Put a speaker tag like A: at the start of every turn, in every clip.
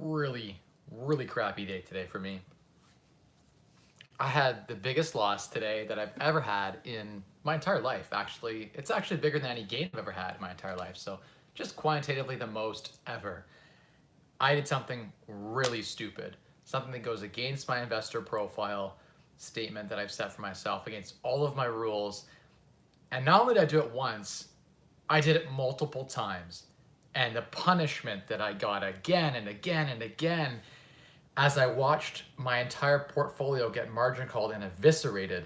A: really, really crappy day today for me. I had the biggest loss today that I've ever had in my entire life, actually. It's actually bigger than any gain I've ever had in my entire life. So, just quantitatively, the most ever. I did something really stupid, something that goes against my investor profile statement that I've set for myself, against all of my rules. And not only did I do it once, I did it multiple times. And the punishment that I got again and again and again as I watched my entire portfolio get margin called and eviscerated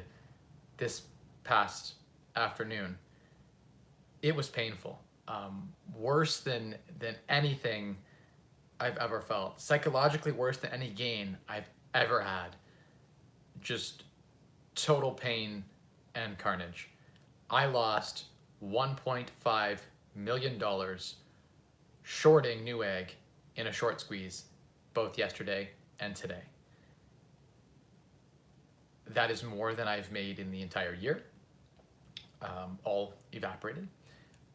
A: this past afternoon, it was painful. Worse than anything I've ever felt. Psychologically worse than any gain I've ever had. Just total pain and carnage. I lost $1.5 million shorting Newegg in a short squeeze, both yesterday and today. That is more than I've made in the entire year, all evaporated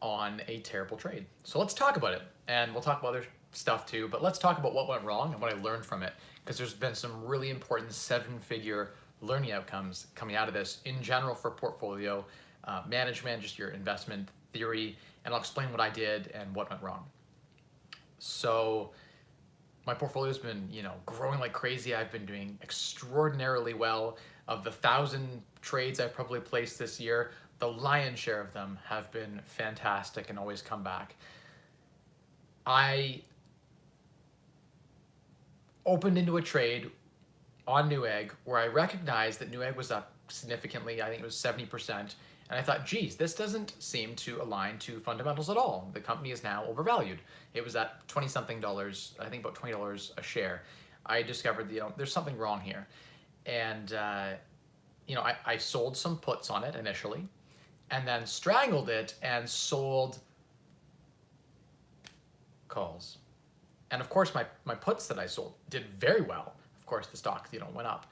A: on a terrible trade. So let's talk about it, and we'll talk about other stuff too, but let's talk about what went wrong and what I learned from it, because there's been some really important 7-figure learning outcomes coming out of this in general for portfolio management, just your investment theory, and I'll explain what I did and what went wrong. So my portfolio's been, growing like crazy. I've been doing extraordinarily well. Of the 1,000 trades I've probably placed this year, the lion's share of them have been fantastic and always come back. I opened into a trade on Newegg where I recognized that Newegg was up significantly. I think it was 70%. And I thought, geez, this doesn't seem to align to fundamentals at all. The company is now overvalued. It was at 20-something dollars, I think about $20 a share. I discovered, there's something wrong here. And, I sold some puts on it initially and then strangled it and sold calls. And of course, my puts that I sold did very well. Of course, the stock, went up.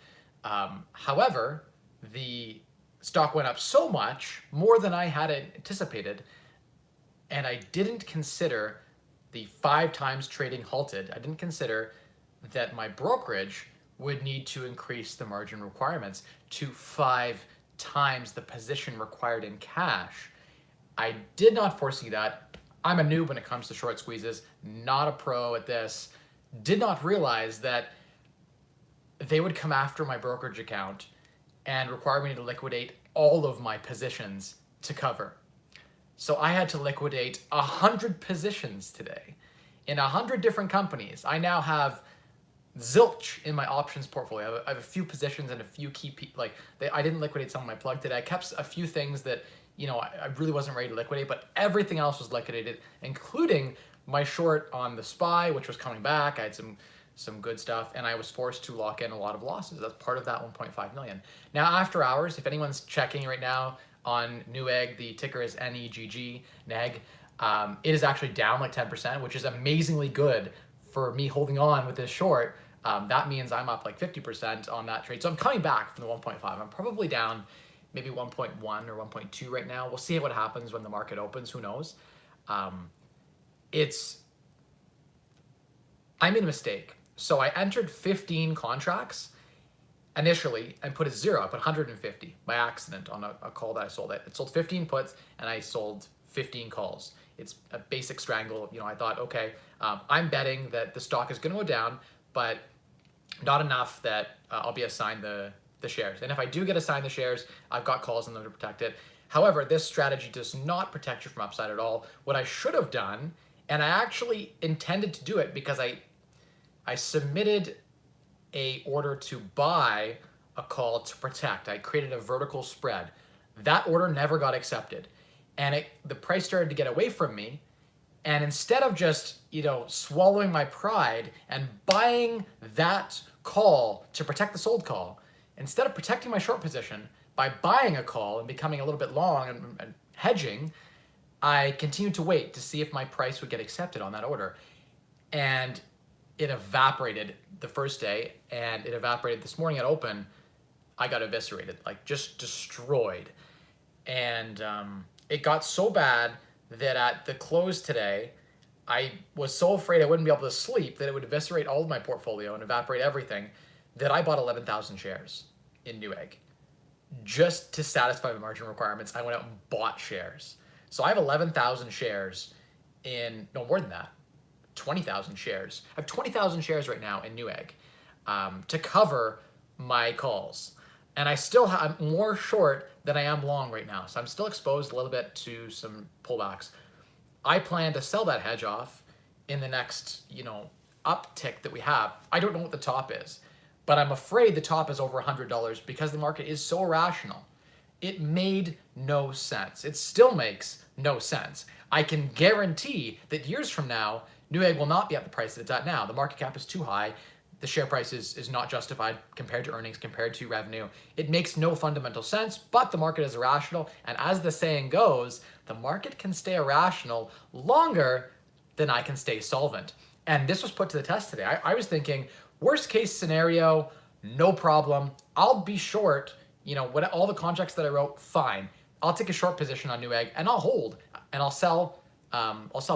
A: However, the stock went up so much, more than I had anticipated, and I didn't consider the 5 times trading halted. I didn't consider that my brokerage would need to increase the margin requirements to 5 times the position required in cash. I did not foresee that. I'm a noob when it comes to short squeezes, not a pro at this. Did not realize that they would come after my brokerage account and require me to liquidate all of my positions to cover. So I had to liquidate 100 positions today in 100 different companies. I now have zilch in my options portfolio. I have a few positions and a few key I didn't liquidate some of my plug today. I kept a few things that I really wasn't ready to liquidate, but everything else was liquidated, including my short on the SPY, which was coming back. I had some good stuff, and I was forced to lock in a lot of losses. That's part of that 1.5 million. Now, after hours, if anyone's checking right now on Newegg, the ticker is NEGG, NEG. It is actually down like 10%, which is amazingly good for me holding on with this short. That means I'm up like 50% on that trade. So I'm coming back from the 1.5. I'm probably down maybe 1.1 or 1.2 right now. We'll see what happens when the market opens. Who knows? I made a mistake. So I entered 15 contracts initially and put a 0. I put 150 by accident on a call that I sold. It sold 15 puts and I sold 15 calls. It's a basic strangle. I thought, okay, I'm betting that the stock is going to go down, but not enough that I'll be assigned the shares. And if I do get assigned the shares, I've got calls in them to protect it. However, this strategy does not protect you from upside at all. What I should have done, and I actually intended to do it because I submitted a order to buy a call to protect. I created a vertical spread. That order never got accepted. And the price started to get away from me. And instead of just, swallowing my pride and buying that call to protect the sold call, instead of protecting my short position by buying a call and becoming a little bit long and hedging, I continued to wait to see if my price would get accepted on that order. And it evaporated the first day, and it evaporated this morning at open. I got eviscerated, like just destroyed. And it got so bad that at the close today, I was so afraid I wouldn't be able to sleep that it would eviscerate all of my portfolio and evaporate everything that I bought 11,000 shares in Newegg just to satisfy my margin requirements. I went out and bought shares. So I have 11,000 shares in, no more than that, 20,000 shares. I have 20,000 shares right now in Newegg to cover my calls. And I still have more short than I am long right now. So I'm still exposed a little bit to some pullbacks. I plan to sell that hedge off in the next, uptick that we have. I don't know what the top is, but I'm afraid the top is over $100 because the market is so irrational. It made no sense. It still makes no sense. I can guarantee that years from now, Newegg will not be at the price that it's at now. The market cap is too high. The share price is not justified compared to earnings, compared to revenue. It makes no fundamental sense, but the market is irrational. And as the saying goes, the market can stay irrational longer than I can stay solvent. And this was put to the test today. I was thinking, worst case scenario, no problem. I'll be short, what all the contracts that I wrote, fine. I'll take a short position on Newegg and I'll hold and I'll sell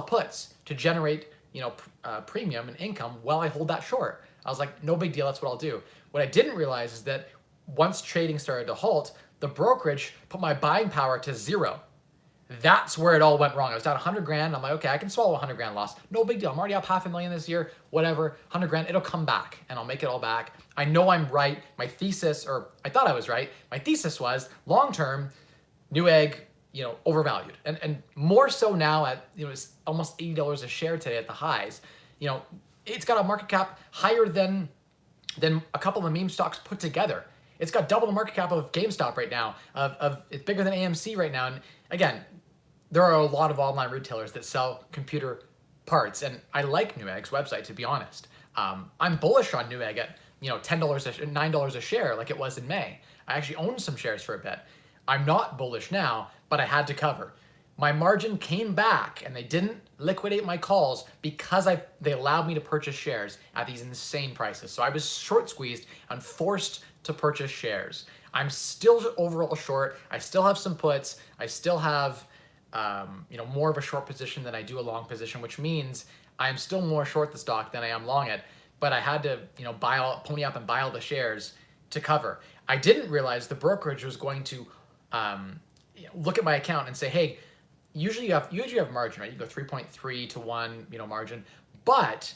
A: puts to generate, premium and income while I hold that short. I was like, no big deal, that's what I'll do. What I didn't realize is that once trading started to halt, the brokerage put my buying power to zero. That's where it all went wrong. I was down 100 grand. I'm like, okay, I can swallow 100 grand loss. No big deal. I'm already up $500,000 this year, whatever, 100 grand, it'll come back and I'll make it all back. I know I'm right. My thesis, or I thought I was right. My thesis was long-term, Newegg, overvalued. And more so now at, it's almost $80 a share today at the highs. It's got a market cap higher than a couple of meme stocks put together. It's got double the market cap of GameStop right now. It's bigger than AMC right now. And again, there are a lot of online retailers that sell computer parts, and I like Newegg's website, to be honest. I'm bullish on Newegg at $9 a share, like it was in May. I actually owned some shares for a bit. I'm not bullish now, but I had to cover. My margin came back and they didn't liquidate my calls because they allowed me to purchase shares at these insane prices. So I was short squeezed and forced to purchase shares. I'm still overall short. I still have some puts. I still have more of a short position than I do a long position, which means I'm still more short the stock than I am long it. But I had to pony up and buy all the shares to cover. I didn't realize the brokerage was going to look at my account and say, hey, usually you have margin, right? You go 3.3 to 1, margin. But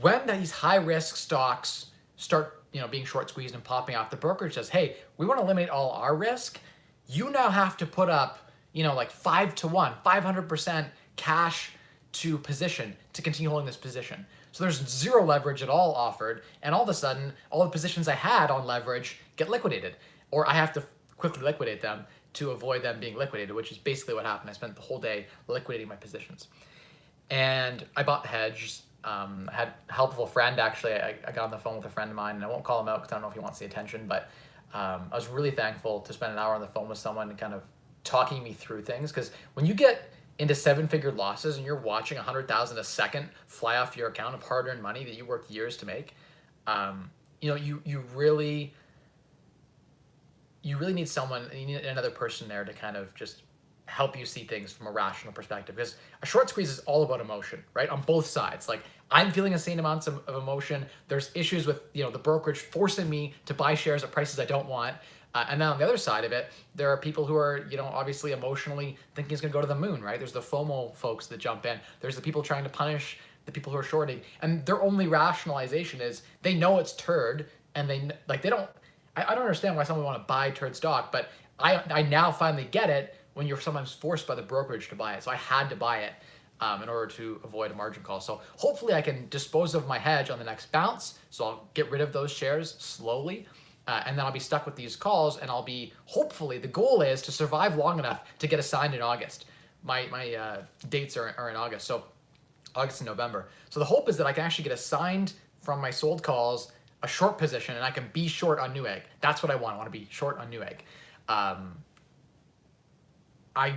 A: when these high risk stocks start, being short squeezed and popping off, the brokerage says, hey, we want to eliminate all our risk. You now have to put up, like 5 to 1, 500% cash to position to continue holding this position. So there's zero leverage at all offered. And all of a sudden, all the positions I had on leverage get liquidated, or I have to quickly liquidate them to avoid them being liquidated, which is basically what happened. I spent the whole day liquidating my positions. And I bought the hedge. I had a helpful friend, actually. I got on the phone with a friend of mine, and I won't call him out because I don't know if he wants the attention, but I was really thankful to spend an hour on the phone with someone and kind of talking me through things. Because when you get into 7-figure losses and you're watching 100,000 a second fly off your account of hard-earned money that you worked years to make, you really need someone, you need another person there to kind of just help you see things from a rational perspective. Because a short squeeze is all about emotion, right? On both sides. Like, I'm feeling insane amounts of emotion. There's issues with, the brokerage forcing me to buy shares at prices I don't want. And then on the other side of it, there are people who are, obviously emotionally thinking it's going to go to the moon, right? There's the FOMO folks that jump in. There's the people trying to punish the people who are shorting. And their only rationalization is they know it's turd, and they don't, I don't understand why someone would want to buy turd stock, but I now finally get it when you're sometimes forced by the brokerage to buy it. So I had to buy it in order to avoid a margin call. So hopefully I can dispose of my hedge on the next bounce. So I'll get rid of those shares slowly. And then I'll be stuck with these calls, and hopefully the goal is to survive long enough to get assigned in August. My dates are in August, so August and November. So the hope is that I can actually get assigned from my sold calls a short position, and I can be short on Newegg. That's what I want. I want to be short on Newegg. I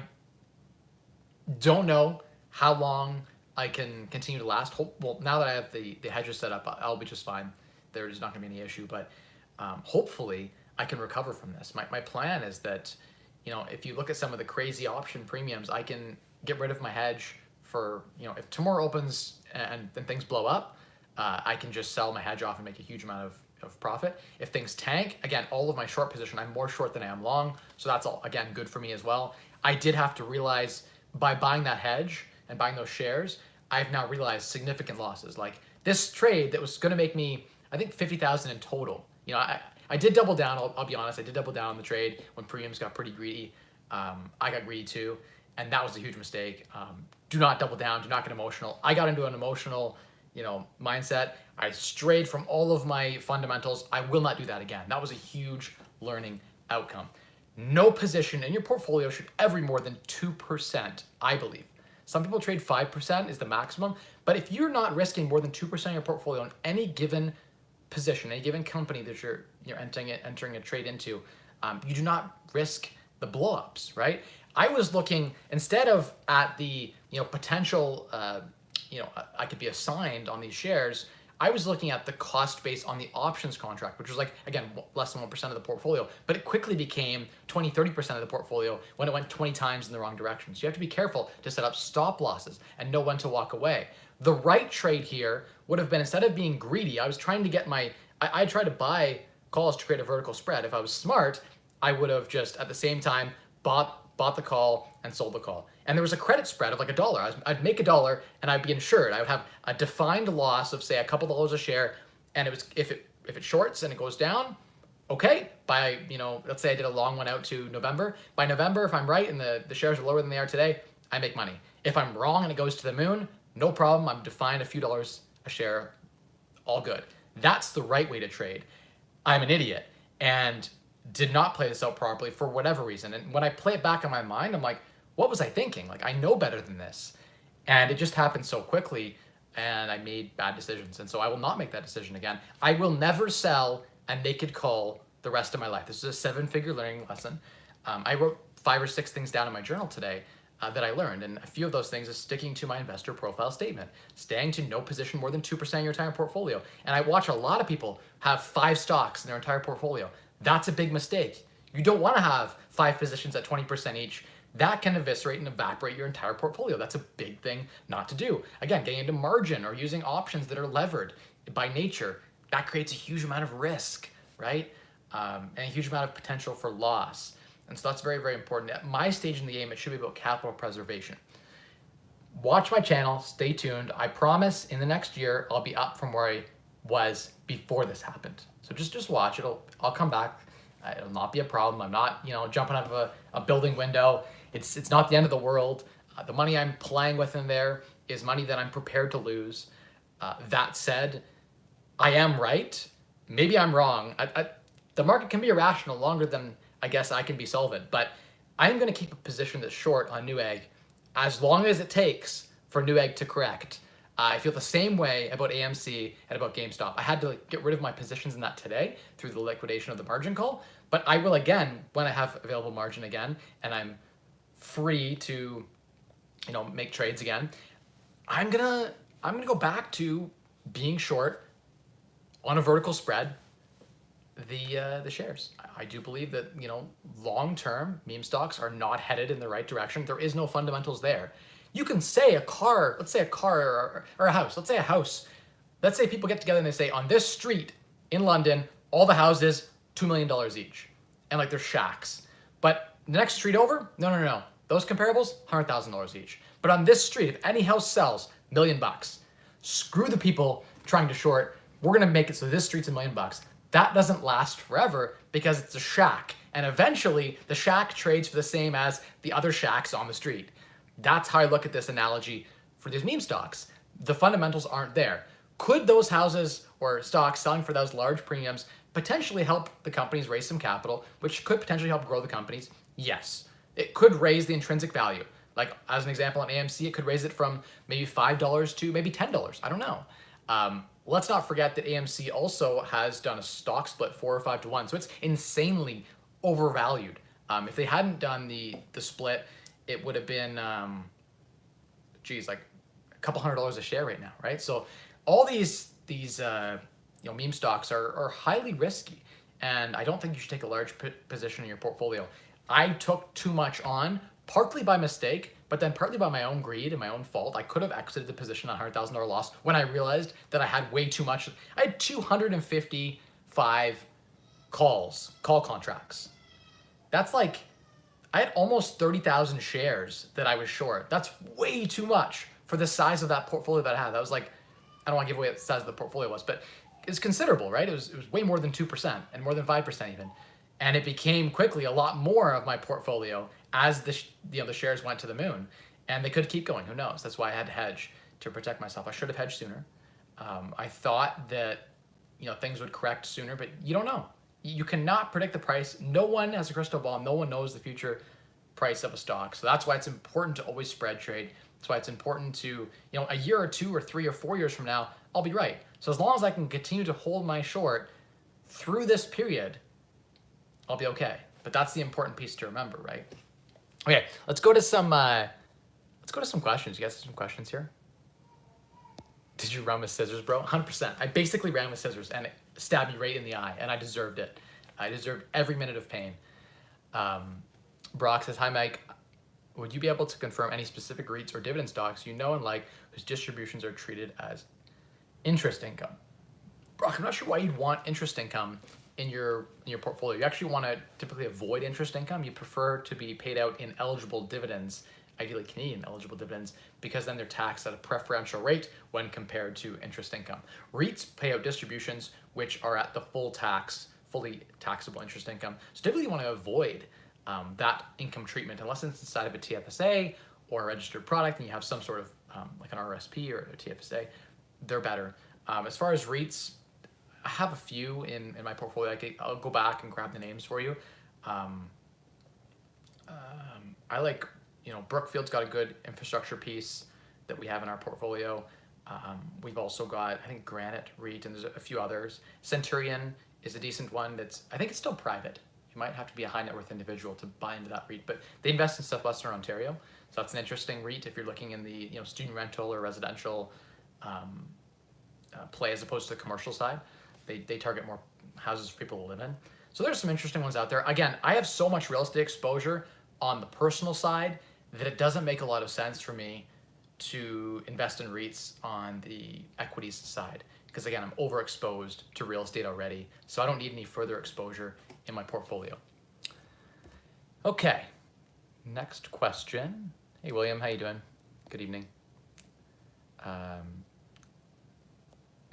A: don't know how long I can continue to last. Well, now that I have the hedges set up, I'll be just fine. There's not going to be any issue, but hopefully I can recover from this. My plan is that, if you look at some of the crazy option premiums, I can get rid of my hedge for, if tomorrow opens and then things blow up, I can just sell my hedge off and make a huge amount of profit. If things tank, again, all of my short position, I'm more short than I am long. So that's all, again, good for me as well. I did have to realize by buying that hedge and buying those shares, I've now realized significant losses. Like this trade that was going to make me, I think 50,000 in total. I did double down. I'll be honest. I did double down on the trade when premiums got pretty greedy. I got greedy too, and that was a huge mistake. Do not double down. Do not get emotional. I got into an emotional, mindset. I strayed from all of my fundamentals. I will not do that again. That was a huge learning outcome. No position in your portfolio should ever be more than 2%, I believe. Some people trade 5% is the maximum, but if you're not risking more than 2% of your portfolio in any given position, any given company that you're entering a trade into, you do not risk the blowups, right? I was looking instead of at the potential I could be assigned on these shares. I was looking at the cost base on the options contract, which was like, again, less than 1% of the portfolio, but it quickly became 20-30% of the portfolio when it went 20 times in the wrong direction. So you have to be careful to set up stop losses and know when to walk away. The right trade here would have been, instead of being greedy, I was trying to get I tried to buy calls to create a vertical spread. If I was smart, I would have just at the same time bought the call and sold the call. And there was a credit spread of like $1. I'd make $1 and I'd be insured. I would have a defined loss of say a couple dollars a share. And it was if it shorts and it goes down, okay. By let's say I did a long one out to November. By November, if I'm right and the shares are lower than they are today, I make money. If I'm wrong and it goes to the moon, no problem. I'm defined a few dollars a share, all good. That's the right way to trade. I'm an idiot and did not play this out properly for whatever reason. And when I play it back in my mind, I'm like, what was I thinking? Like, I know better than this. And it just happened so quickly and I made bad decisions. And so I will not make that decision again. I will never sell a naked call the rest of my life. This is a 7-figure learning lesson. I wrote 5 or 6 things down in my journal today that I learned. And a few of those things is sticking to my investor profile statement, staying to no position more than 2% of your entire portfolio. And I watch a lot of people have 5 stocks in their entire portfolio. That's a big mistake. You don't want to have 5 positions at 20% each. That can eviscerate and evaporate your entire portfolio. That's a big thing not to do. Again, getting into margin or using options that are levered by nature, that creates a huge amount of risk, right? And a huge amount of potential for loss. And so that's very, very important. At my stage in the game, it should be about capital preservation. Watch my channel, stay tuned. I promise in the next year, I'll be up from where I was before this happened. So just watch, I'll come back. It'll not be a problem. I'm not, jumping out of a building window. It's not the end of the world. The money I'm playing with in there is money that I'm prepared to lose. That said, I am right. Maybe I'm wrong. The market can be irrational longer than I guess I can be solvent, but I'm going to keep a position that's short on Newegg as long as it takes for Newegg to correct. I feel the same way about AMC and about GameStop. I had to get rid of my positions in that today through the liquidation of the margin call, but I will again when I have available margin again and I'm free to make trades again. I'm gonna go back to being short on a vertical spread the shares. I do believe that long-term meme stocks are not headed in the right direction. There is no fundamentals there. You can say let's say a car or a house. Let's say a house. Let's say people get together and they say on this street in London, all the houses $2 million each, and like they're shacks. But the next street over, no. Those comparables, $100,000 each. But on this street, if any house sells $1 million, screw the people trying to short. We're gonna make it so this street's $1 million. That doesn't last forever because it's a shack. And eventually the shack trades for the same as the other shacks on the street. That's how I look at this analogy for these meme stocks. The fundamentals aren't there. Could those houses or stocks selling for those large premiums potentially help the companies raise some capital, which could potentially help grow the companies? Yes. It could raise the intrinsic value. Like as an example on AMC, it could raise it from maybe $5 to maybe $10. I don't know. Let's not forget that AMC also has done a stock split 4 or 5 to 1. So it's insanely overvalued. If they hadn't done the split, it would have been, like a couple $100 a share right now, right? So all these meme stocks are highly risky, and I don't think you should take a large position in your portfolio. I took too much on, partly by mistake, But then partly by my own greed and my own fault, I could have exited the position on $100,000 loss when I realized that I had way too much. I had 255 call contracts. That's like, I had almost 30,000 shares that I was short. That's way too much for the size of that portfolio that I had. That was like, I don't want to give away what the size of the portfolio was, but it's considerable, right? It was way more than 2% and more than 5% even. And it became quickly a lot more of my portfolio as the shares went to the moon. And they could keep going, who knows? That's why I had to hedge to protect myself. I should have hedged sooner. I thought that things would correct sooner, but you don't know. You cannot predict the price. No one has a crystal ball. No one knows the future price of a stock. So that's why it's important to always spread trade. That's why it's important to, a year or 2 or 3 or 4 years from now, I'll be right. So as long as I can continue to hold my short through this period, I'll be okay. But that's the important piece to remember, right? Okay, let's go to some questions. You guys have some questions here? Did you run with scissors, bro? 100%. I basically ran with scissors and it stabbed me right in the eye, and I deserved it. I deserved every minute of pain. Brock says, hi, Mike. Would you be able to confirm any specific REITs or dividend stocks you know and like whose distributions are treated as interest income? Brock, I'm not sure why you'd want interest income in your portfolio. You actually want to typically avoid interest income. You prefer to be paid out in eligible dividends, ideally Canadian eligible dividends, because then they're taxed at a preferential rate when compared to interest income. REITs pay out distributions which are at the fully taxable interest income. So typically you want to avoid that income treatment unless it's inside of a TFSA or a registered product and you have some sort of like an RSP or a TFSA, they're better. As far as REITs, I have a few in my portfolio. I'll go back and grab the names for you. I like, Brookfield's got a good infrastructure piece that we have in our portfolio. We've also got, I think, Granite REIT, and there's a few others. Centurion is a decent one I think it's still private. You might have to be a high net worth individual to buy into that REIT, but they invest in Southwestern Ontario. So that's an interesting REIT if you're looking in the student rental or residential play as opposed to the commercial side. They target more houses for people to live in. So there's some interesting ones out there. Again, I have so much real estate exposure on the personal side that it doesn't make a lot of sense for me to invest in REITs on the equities side. Because again, I'm overexposed to real estate already. So I don't need any further exposure in my portfolio. Okay, next question. Hey, William, how you doing? Good evening.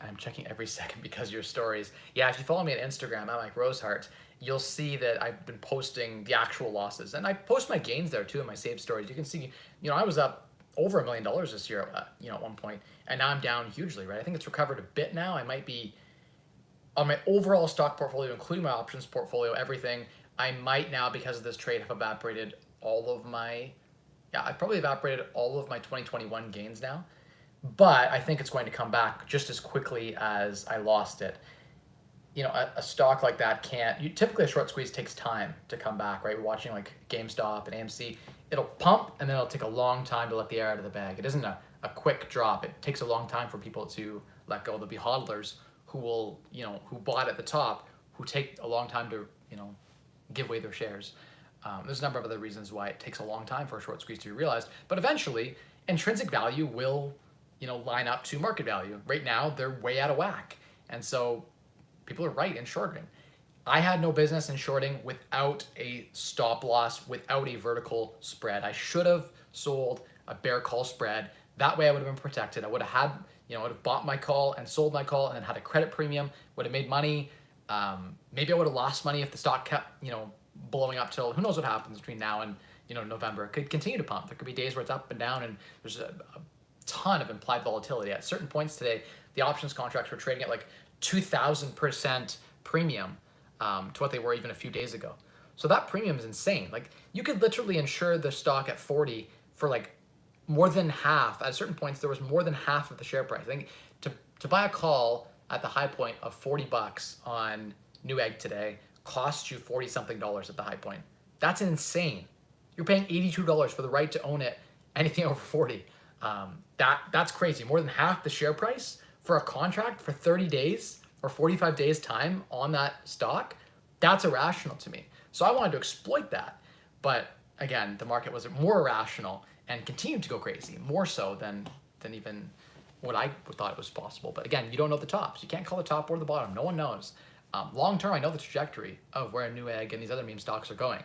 A: I'm checking every second because of your stories. Yeah, if you follow me on Instagram, I'm like Rosehart, you'll see that I've been posting the actual losses. And I post my gains there too in my saved stories. You can see, I was up over $1 million this year, at one point, and now I'm down hugely, right? I think it's recovered a bit now. I might be, on my overall stock portfolio, including my options portfolio, everything, I might now, because of this trade, have evaporated I've probably evaporated all of my 2021 gains now. But I think it's going to come back just as quickly as I lost it. A stock like that typically a short squeeze takes time to come back, right? We're watching like GameStop and AMC. It'll pump and then it'll take a long time to let the air out of the bag. It isn't a quick drop. It takes a long time for people to let go. There'll be hodlers who will, who bought at the top, who take a long time to, give away their shares. There's a number of other reasons why it takes a long time for a short squeeze to be realized. But eventually, intrinsic value will line up to market value. Right now, they're way out of whack. And so people are right in shorting. I had no business in shorting without a stop loss, without a vertical spread. I should have sold a bear call spread. That way I would have been protected. I would have had, I would have bought my call and sold my call and then had a credit premium, would have made money. Maybe I would have lost money if the stock kept, blowing up till, who knows what happens between now and, November. It could continue to pump. There could be days where it's up and down and there's a ton of implied volatility. At certain points today, the options contracts were trading at like 2,000% premium to what they were even a few days ago. So that premium is insane. Like you could literally insure the stock at 40 for like more than half. At certain points, there was more than half of the share price. I think to buy a call at the high point of $40 on Newegg today cost you $40 something at the high point. That's insane. You're paying $82 for the right to own it, anything over 40. That's crazy. More than half the share price for a contract for 30 days or 45 days time on that stock. That's irrational to me. So I wanted to exploit that. But again, the market was more irrational and continued to go crazy, more so than even what I thought was possible. But again, you don't know the tops. You can't call the top or the bottom. No one knows. Long term, I know the trajectory of where Newegg and these other meme stocks are going.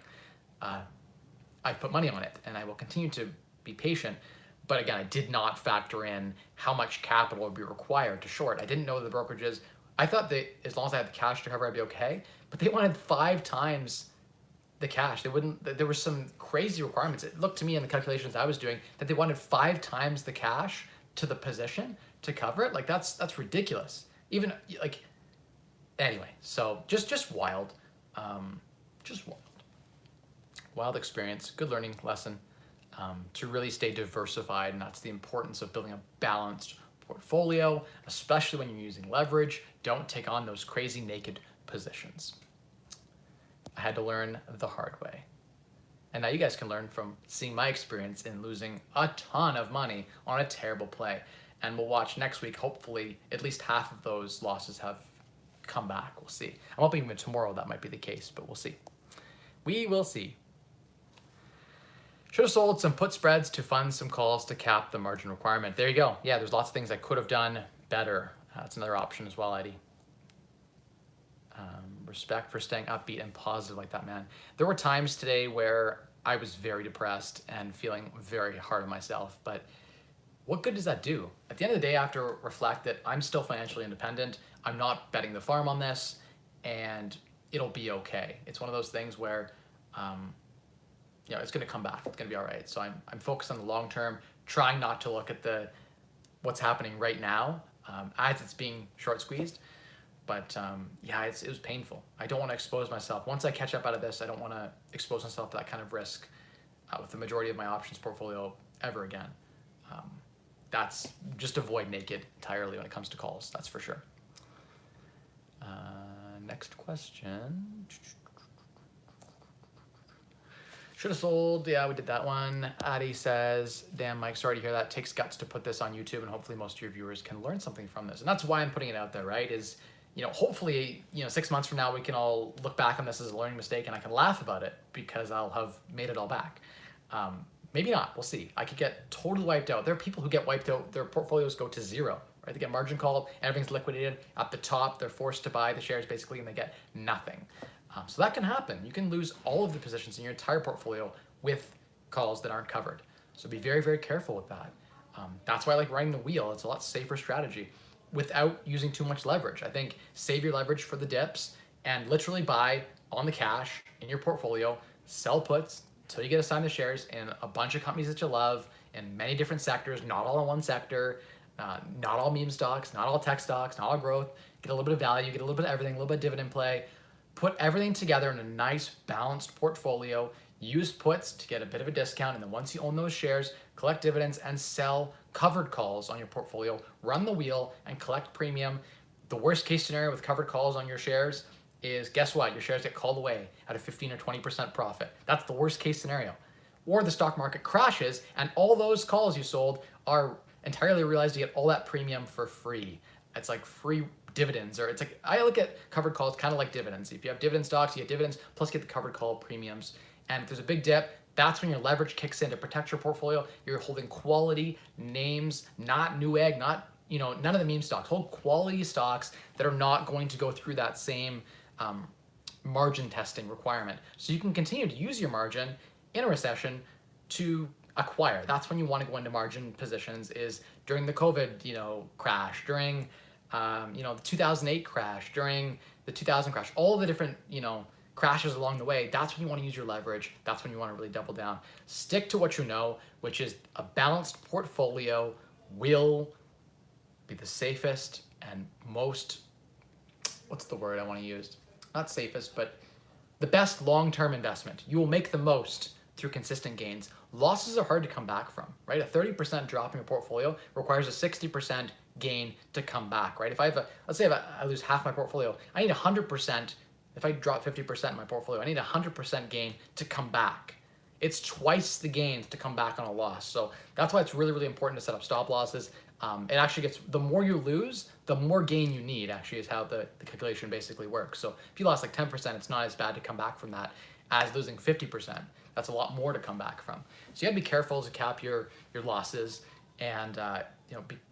A: I've put money on it, and I will continue to be patient. But again, I did not factor in how much capital would be required to short. I didn't know the brokerages. I thought that as long as I had the cash to cover, I'd be okay. But they wanted 5 times the cash. They wouldn't. There were some crazy requirements. It looked to me in the calculations I was doing that they wanted 5 times the cash to the position to cover it. Like that's ridiculous. Even like anyway. So just wild, just wild. Wild experience. Good learning lesson. To really stay diversified, and that's the importance of building a balanced portfolio, especially when you're using leverage. Don't take on those crazy naked positions. I had to learn the hard way. And now you guys can learn from seeing my experience in losing a ton of money on a terrible play. And we'll watch next week, hopefully at least half of those losses have come back. We'll see. I'm hoping even tomorrow that might be the case, but we'll see. We will see. Should have sold some put spreads to fund some calls to cap the margin requirement. There you go. Yeah, there's lots of things I could have done better. That's another option as well, Eddie. Respect for staying upbeat and positive like that, man. There were times today where I was very depressed and feeling very hard on myself, but what good does that do? At the end of the day, I have to reflect that I'm still financially independent. I'm not betting the farm on this, and it'll be okay. It's one of those things where it's going to come back. It's going to be all right. So I'm focused on the long term, trying not to look at what's happening right now as it's being short squeezed. But it was painful. I don't want to expose myself. Once I catch up out of this, I don't want to expose myself to that kind of risk with the majority of my options portfolio ever again. That's just avoid naked entirely when it comes to calls. That's for sure. Next question. Should have sold. Yeah, we did that one. Addie says, damn, Mike, sorry to hear that. It takes guts to put this on YouTube, and hopefully most of your viewers can learn something from this. And that's why I'm putting it out there, right? Is, hopefully, 6 months from now, we can all look back on this as a learning mistake and I can laugh about it because I'll have made it all back. Maybe not. We'll see. I could get totally wiped out. There are people who get wiped out. Their portfolios go to zero, right? They get margin called, everything's liquidated. At the top, they're forced to buy the shares basically, and they get nothing. So that can happen. You can lose all of the positions in your entire portfolio with calls that aren't covered. So be very, very careful with that. That's why I like riding the wheel. It's a lot safer strategy without using too much leverage. I think save your leverage for the dips and literally buy on the cash in your portfolio, sell puts until you get assigned the shares in a bunch of companies that you love in many different sectors, not all in one sector, not all meme stocks, not all tech stocks, not all growth. Get a little bit of value, get a little bit of everything, a little bit of dividend play. Put everything together in a nice balanced portfolio, use puts to get a bit of a discount, and then once you own those shares, collect dividends and sell covered calls on your portfolio, run the wheel and collect premium. The worst case scenario with covered calls on your shares is, guess what? Your shares get called away at a 15 or 20% profit. That's the worst case scenario. Or the stock market crashes and all those calls you sold are entirely realized, you get all that premium for free. It's like free dividends, or it's like, I look at covered calls kind of like dividends. If you have dividend stocks, you get dividends, plus get the covered call premiums. And if there's a big dip, that's when your leverage kicks in to protect your portfolio. You're holding quality names, not Newegg, not, none of the meme stocks. Hold quality stocks that are not going to go through that same margin testing requirement. So you can continue to use your margin in a recession to acquire. That's when you want to go into margin positions, is during the COVID, crash, during the 2008 crash, during the 2000 crash, all the different, crashes along the way. That's when you want to use your leverage. That's when you want to really double down. Stick to what you know, which is a balanced portfolio will be the safest and most, what's the word I want to use? Not safest, but the best long-term investment. You will make the most through consistent gains. Losses are hard to come back from, right? A 30% drop in your portfolio requires a 60% gain to come back, right? If I have let's say I lose half my portfolio, I need 100%. If I drop 50% in my portfolio, I need 100% gain to come back. It's twice the gains to come back on a loss. So that's why it's really, really important to set up stop losses. It actually gets, the more you lose, the more gain you need, actually, is how the calculation basically works. So if you lost like 10%, it's not as bad to come back from that as losing 50%. That's a lot more to come back from. So you gotta be careful to cap your losses, and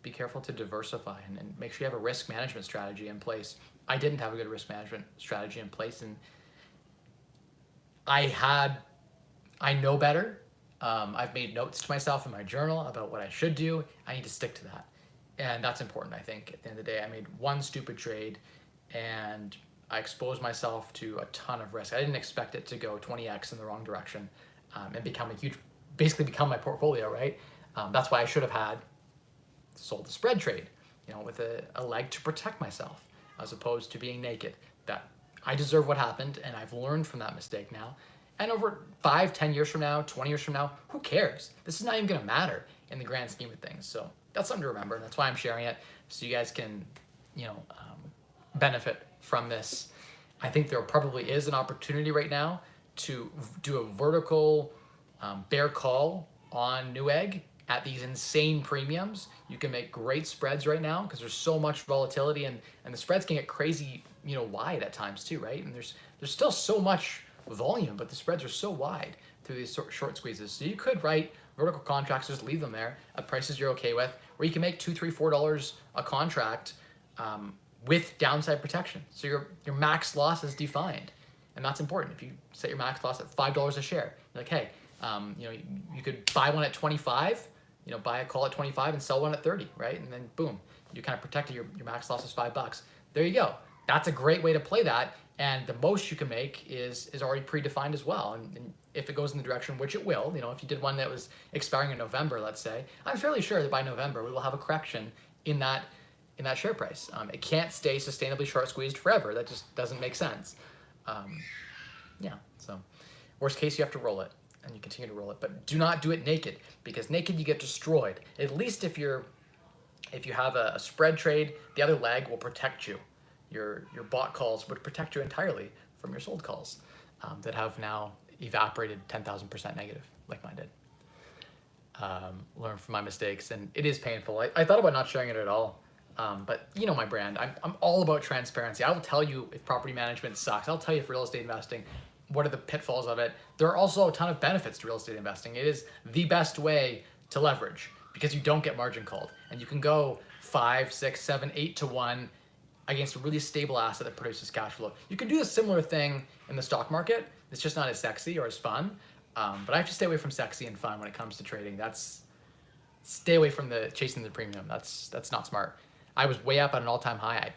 A: be careful to diversify and make sure you have a risk management strategy in place. I didn't have a good risk management strategy in place, and I know better. I've made notes to myself in my journal about what I should do. I need to stick to that. And that's important, I think. At the end of the day, I made one stupid trade and I exposed myself to a ton of risk. I didn't expect it to go 20x in the wrong direction and basically become my portfolio, right? That's why I should have had sold the spread trade, with a leg to protect myself, as opposed to being naked. That I deserve what happened, and I've learned from that mistake now. And over 5, 10 years from now, 20 years from now, who cares? This is not even gonna matter in the grand scheme of things. So that's something to remember, and that's why I'm sharing it, so you guys can, benefit from this. I think there probably is an opportunity right now to do a vertical bear call on Newegg at these insane premiums. You can make great spreads right now because there's so much volatility, and the spreads can get crazy, wide at times too, right? And there's still so much volume, but the spreads are so wide through these short squeezes. So you could write vertical contracts, just leave them there at prices you're okay with, where you can make $2, $3, $4 a contract with downside protection. So your max loss is defined, and that's important. If you set your max loss at $5 a share, you're like, hey, you could buy one at 25, buy a call at 25 and sell one at 30, right? And then boom, you kind of protected your max loss is $5. There you go. That's a great way to play that. And the most you can make is already predefined as well. And if it goes in the direction, which it will, if you did one that was expiring in November, let's say, I'm fairly sure that by November we will have a correction in that share price. It can't stay sustainably short squeezed forever. That just doesn't make sense. So worst case, you have to roll it, and you continue to roll it, but do not do it naked, because naked you get destroyed. At least if you have a spread trade, the other leg will protect you. Your bought calls would protect you entirely from your sold calls that have now evaporated 10,000% negative, like mine did. Learn from my mistakes, and it is painful. I thought about not sharing it at all, but my brand. I'm all about transparency. I will tell you if property management sucks. I'll tell you if real estate investing, what are the pitfalls of it. There are also a ton of benefits to real estate investing. It is the best way to leverage because you don't get margin called, and you can go 5, 6, 7, 8 to 1 against a really stable asset that produces cash flow. You can do a similar thing in the stock market. It's just not as sexy or as fun. But I have to stay away from sexy and fun when it comes to trading. Stay away from the chasing the premium. That's not smart. I was way up at an all-time high.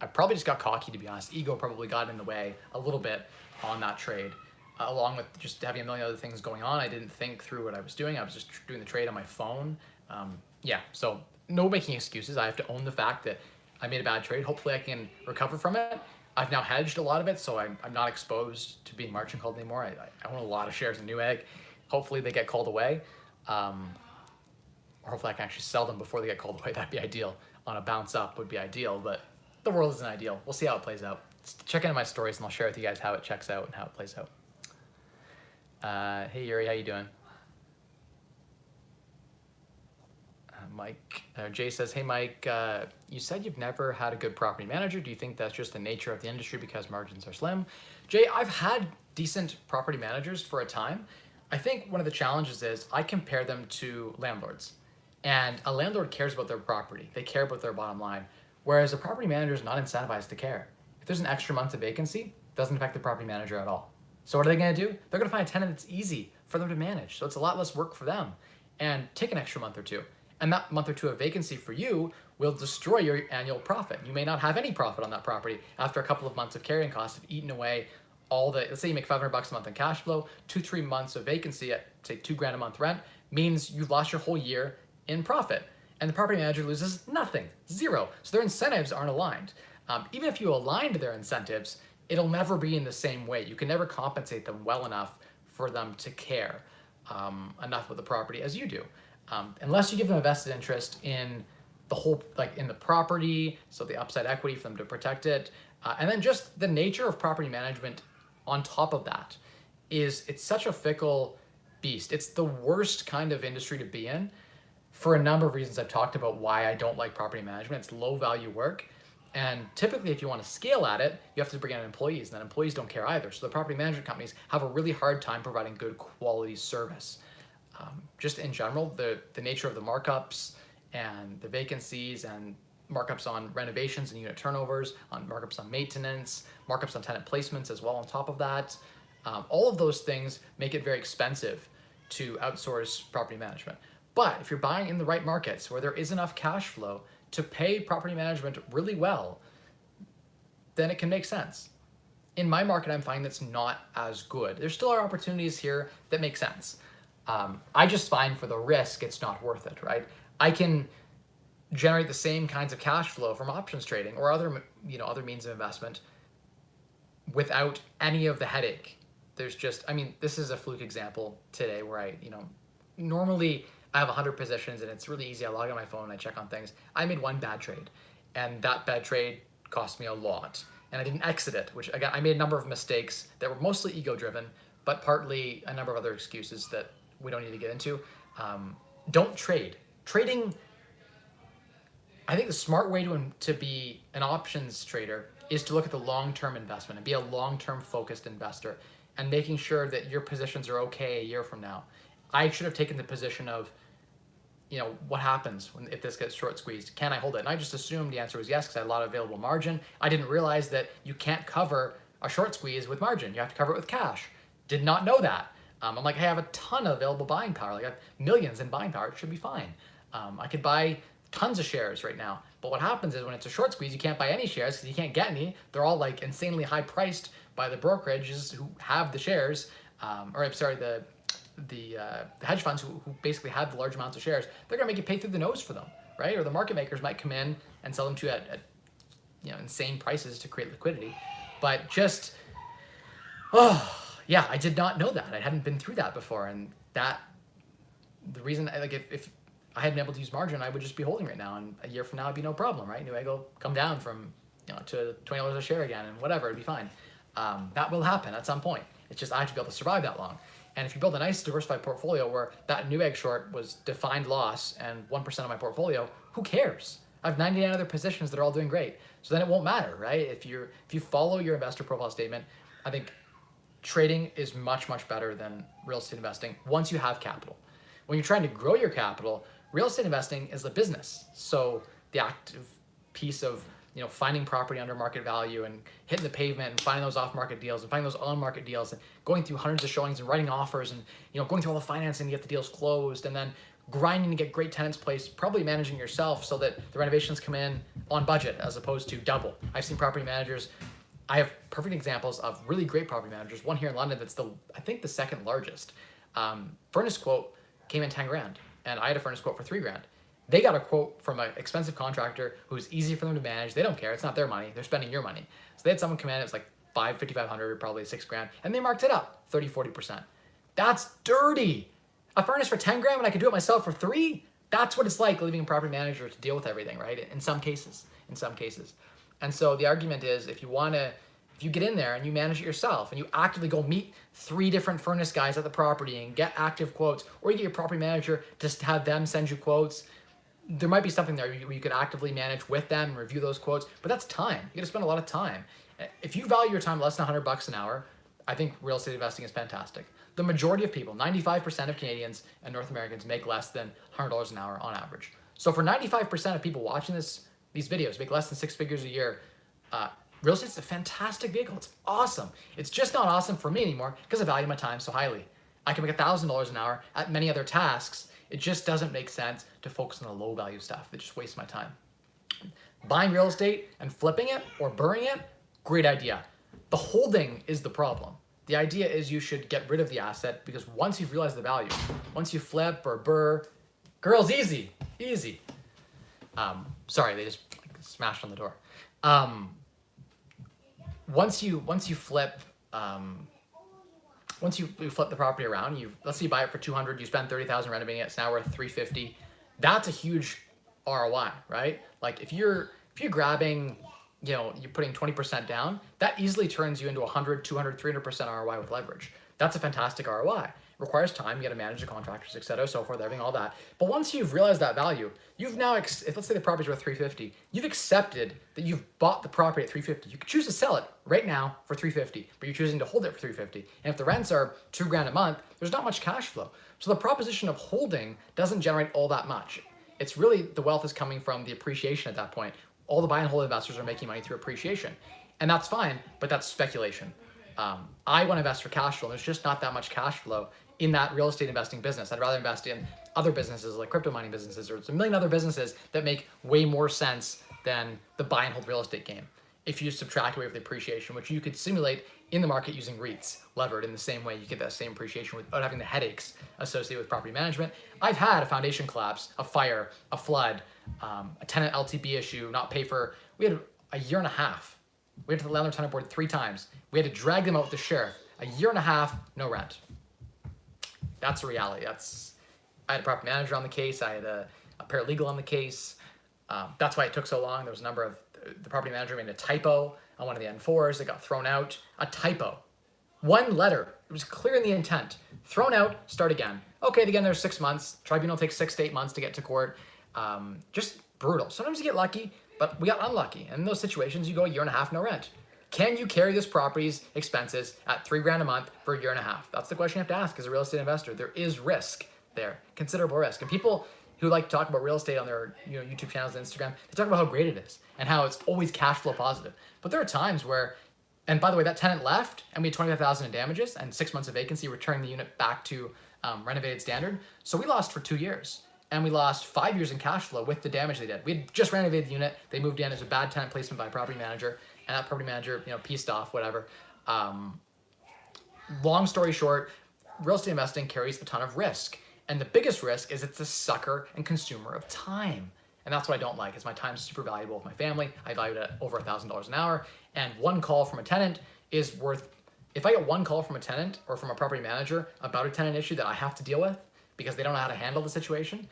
A: I probably just got cocky, to be honest. Ego probably got in the way a little bit on that trade, along with just having a million other things going on. I didn't think through what I was doing. I was just doing the trade on my phone. So no making excuses. I have to own the fact that I made a bad trade. Hopefully I can recover from it. I've now hedged a lot of it, so I'm not exposed to being margin called anymore. I own a lot of shares in Newegg. Hopefully they get called away. Or hopefully I can actually sell them before they get called away. That'd be ideal. On a bounce up would be ideal, but the world isn't ideal. We'll see how it plays out. Check into my stories and I'll share with you guys how it checks out and how it plays out. Hey Yuri, how you doing? Jay says, hey Mike, you said you've never had a good property manager. Do you think that's just the nature of the industry because margins are slim? Jay, I've had decent property managers for a time. I think one of the challenges is I compare them to landlords. And a landlord cares about their property. They care about their bottom line. Whereas a property manager is not incentivized to care. If there's an extra month of vacancy, it doesn't affect the property manager at all. So what are they gonna do? They're gonna find a tenant that's easy for them to manage. So it's a lot less work for them. And take an extra month or two. And that month or two of vacancy for you will destroy your annual profit. You may not have any profit on that property after a couple of months of carrying costs have eaten away let's say you make $500 a month in cash flow, 2-3 months of vacancy at say $2,000 a month rent means you've lost your whole year in profit. And the property manager loses nothing, zero. So their incentives aren't aligned. Even if you align to their incentives, it'll never be in the same way. You can never compensate them well enough for them to care enough with the property as you do. Unless you give them a vested interest in the whole, in the property, so the upside equity for them to protect it. And then just the nature of property management on top of that it's such a fickle beast. It's the worst kind of industry to be in for a number of reasons I've talked about why I don't like property management. It's low value work. And typically, if you want to scale at it, you have to bring in employees, and then employees don't care either. So the property management companies have a really hard time providing good quality service. Just in general, the nature of the markups and the vacancies and markups on renovations and unit turnovers, on markups on maintenance, markups on tenant placements as well on top of that. All of those things make it very expensive to outsource property management. But if you're buying in the right markets where there is enough cash flow to pay property management really well, then it can make sense. In my market, I'm finding that's not as good. There still are opportunities here that make sense. I just find for the risk, it's not worth it, right? I can generate the same kinds of cash flow from options trading or other means of investment without any of the headache. There's just, this is a fluke example today where normally I have 100 positions and it's really easy. I log on my phone and I check on things. I made one bad trade, and that bad trade cost me a lot. And I didn't exit it, which I made a number of mistakes that were mostly ego-driven, but partly a number of other excuses that we don't need to get into. Don't trade. Trading, I think the smart way to be an options trader is to look at the long-term investment and be a long-term focused investor and making sure that your positions are okay a year from now. I should have taken the position of, what happens if this gets short squeezed? Can I hold it? And I just assumed the answer was yes because I had a lot of available margin. I didn't realize that you can't cover a short squeeze with margin. You have to cover it with cash. Did not know that. I'm like, hey, I have a ton of available buying power. Like I have millions in buying power. It should be fine. I could buy tons of shares right now. But what happens is when it's a short squeeze, you can't buy any shares because you can't get any. They're all like insanely high priced by the brokerages who have the shares, the hedge funds who basically have the large amounts of shares. They're gonna make you pay through the nose for them, right? Or the market makers might come in and sell them to you at insane prices to create liquidity. But just, I did not know that. I hadn't been through that before, and the reason, if I hadn't been able to use margin, I would just be holding right now, and a year from now it'd be no problem, right? Newegg will come down from to $20 a share again, and whatever, it'd be fine. That will happen at some point. It's just I have to be able to survive that long. And if you build a nice diversified portfolio where that Newegg short was defined loss and 1% of my portfolio, who cares? I have 99 other positions that are all doing great. So then it won't matter, right? If you follow your investor profile statement, I think trading is much, much better than real estate investing once you have capital. When you're trying to grow your capital, real estate investing is the business. So the active piece of finding property under market value and hitting the pavement and finding those off-market deals and finding those on-market deals and going through hundreds of showings and writing offers and going through all the financing to get the deals closed and then grinding to get great tenants placed, probably managing yourself so that the renovations come in on budget as opposed to double. I've seen property managers, I have perfect examples of really great property managers. One here in London that's I think the second largest. Furnace quote came in 10 grand and I had a furnace quote for 3 grand. They got a quote from an expensive contractor who's easy for them to manage. They don't care. It's not their money. They're spending your money. So they had someone come in. It was like $5,500, probably 6 grand. And they marked it up 30, 40%. That's dirty. A furnace for 10 grand when I could do it myself for 3? That's what it's like leaving a property manager to deal with everything, right? In some cases. And so the argument is if you get in there and you manage it yourself and you actively go meet 3 different furnace guys at the property and get active quotes, or you get your property manager to have them send you quotes, there might be something there where you could actively manage with them and review those quotes, but that's time. You gotta spend a lot of time. If you value your time less than $100 an hour, I think real estate investing is fantastic. The majority of people, 95% of Canadians and North Americans make less than $100 an hour on average. So for 95% of people watching these videos make less than 6 figures a year, real estate is a fantastic vehicle. It's awesome. It's just not awesome for me anymore because I value my time so highly. I can make $1,000 an hour at many other tasks. It just doesn't make sense to focus on the low value stuff. It just wastes my time. Buying real estate and flipping it or burning it, great idea. The holding is the problem. The idea is you should get rid of the asset because once you've realized the value, once you flip or burr, girls, easy. Sorry, they just smashed on the door. Once you flip, once you flip the property around, let's say you buy it for 200, you spend 30,000 renovating it, it's now worth 350. That's a huge ROI, right? Like if you're grabbing, you're putting 20% down, that easily turns you into 100, 200, 300% ROI with leverage. That's a fantastic ROI. requires time. You got to manage the contractors, et cetera, so forth, everything, all that. But once you've realized that value, you've now, if let's say the property's worth 350, you've accepted that you've bought the property at 350. You could choose to sell it right now for 350, but you're choosing to hold it for 350. And if the rents are $2,000 a month, there's not much cash flow. So the proposition of holding doesn't generate all that much. It's really, the wealth is coming from the appreciation at that point. All the buy and hold investors are making money through appreciation. And that's fine, but that's speculation. I want to invest for cash flow. There's just not that much cash flow in that real estate investing business. I'd rather invest in other businesses like crypto mining businesses, or it's a million other businesses that make way more sense than the buy and hold real estate game. If you subtract away the appreciation, which you could simulate in the market using REITs, levered in the same way, you get that same appreciation without having the headaches associated with property management. I've had a foundation collapse, a fire, a flood, a tenant LTB issue, not pay for, we had a year and a half. We went to the landlord tenant board 3 times. We had to drag them out with the sheriff. A year and a half, no rent. That's a reality. I had a property manager on the case. I had a paralegal on the case. That's why it took so long. There was a number of, the property manager made a typo on one of the N4s. It got thrown out. A typo. One letter. It was clear in the intent. Thrown out, start again. Okay, again, there's 6 months. Tribunal takes 6 to 8 months to get to court. Just brutal. Sometimes you get lucky, but we got unlucky. And in those situations, you go a year and a half, no rent. Can you carry this property's expenses at $3,000 a month for a year and a half? That's the question you have to ask as a real estate investor. There is risk there, considerable risk. And people who like to talk about real estate on their YouTube channels and Instagram, they talk about how great it is and how it's always cash flow positive. But there are times where, and by the way, that tenant left and we had $25,000 in damages and 6 months of vacancy, returning the unit back to renovated standard. So we lost for 2 years. And we lost 5 years in cash flow with the damage they did. We had just renovated the unit. They moved in as a bad tenant placement by a property manager, and that property manager, pieced off, whatever. Long story short, real estate investing carries a ton of risk. And the biggest risk is it's a sucker and consumer of time. And that's what I don't like, is my time's super valuable with my family. I value it at over $1,000 an hour. And one call from a tenant is worth, if I get one call from a tenant or from a property manager about a tenant issue that I have to deal with because they don't know how to handle the situation,